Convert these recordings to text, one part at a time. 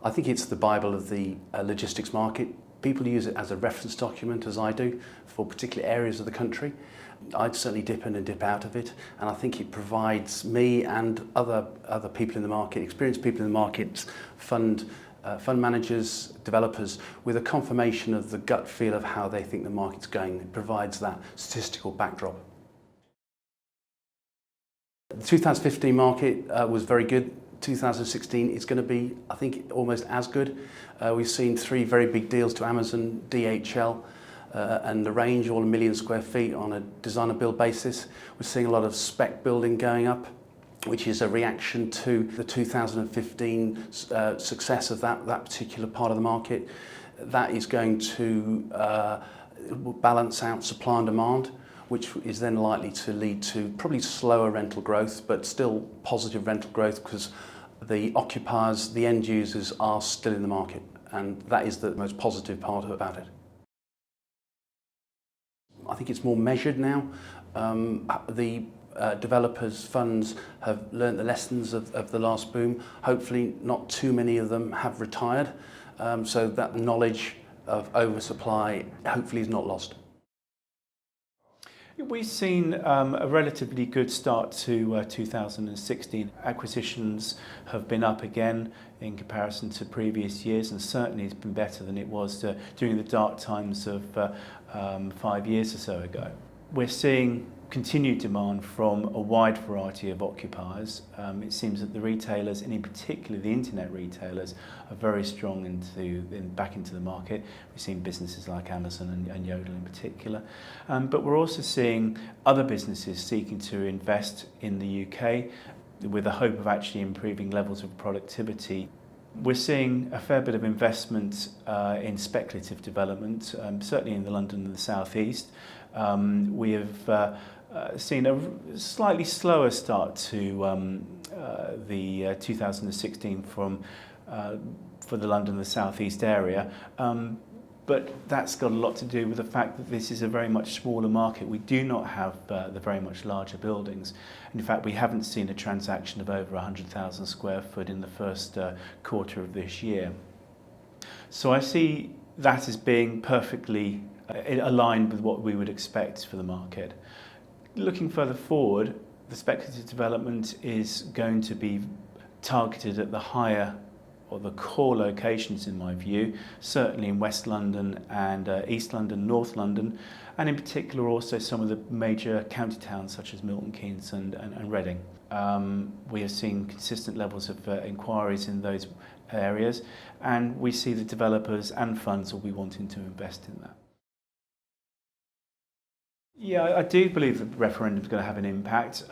I think it's the Bible of the logistics market. People use it as a reference document, as I do, for particular areas of the country. I'd certainly dip in and dip out of it, and I think it provides me and other people in the market, experienced people in the market, fund managers, developers, with a confirmation of the gut feel of how they think the market's going. It provides that statistical backdrop. The 2015 market was very good. 2016 is going to be, I think, almost as good. We've seen 3 very big deals to Amazon, DHL, and the range, all 1 million square feet on a designer build basis. We're seeing a lot of spec building going up, which is a reaction to the 2015 success of that particular part of the market. That is going to balance out supply and demand, which is then likely to lead to probably slower rental growth, but still positive rental growth because the occupiers, the end users, are still in the market, and that is the most positive part about it. I think it's more measured now. The developers, funds have learnt the lessons of the last boom. Hopefully not too many of them have retired, so that knowledge of oversupply hopefully is not lost. We've seen a relatively good start to 2016. Acquisitions have been up again in comparison to previous years, and certainly it's been better than it was during the dark times of 5 years or so ago. We're seeing continued demand from a wide variety of occupiers. It seems that the retailers, and in particular the internet retailers, are very strong back into the market. We've seen businesses like Amazon and Gerald in particular. But we're also seeing other businesses seeking to invest in the UK with the hope of actually improving levels of productivity. We're seeing a fair bit of investment in speculative development, certainly in the London and the South East. We have seen a slightly slower start to the 2016 for the London and the South East area, but that's got a lot to do with the fact that this is a very much smaller market. We do not have the very much larger buildings. In fact, we haven't seen a transaction of over 100,000 square foot in the first quarter of this year. So I see that as being perfectly aligned with what we would expect for the market. Looking further forward, the speculative development is going to be targeted at the higher or the core locations, in my view, certainly in West London and East London, North London, and in particular also some of the major county towns such as Milton Keynes and Reading. We have seen consistent levels of inquiries in those areas, and we see the developers and funds will be wanting to invest in that. Yeah, I do believe the referendum is going to have an impact.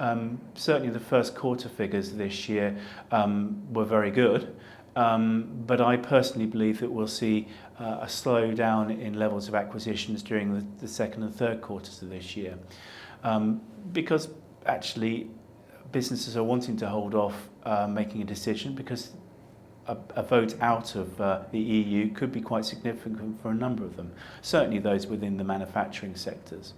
Certainly the first quarter figures this year were very good, but I personally believe that we'll see a slowdown in levels of acquisitions during the second and third quarters of this year, because actually businesses are wanting to hold off making a decision, because a vote out of the EU could be quite significant for a number of them, certainly those within the manufacturing sectors.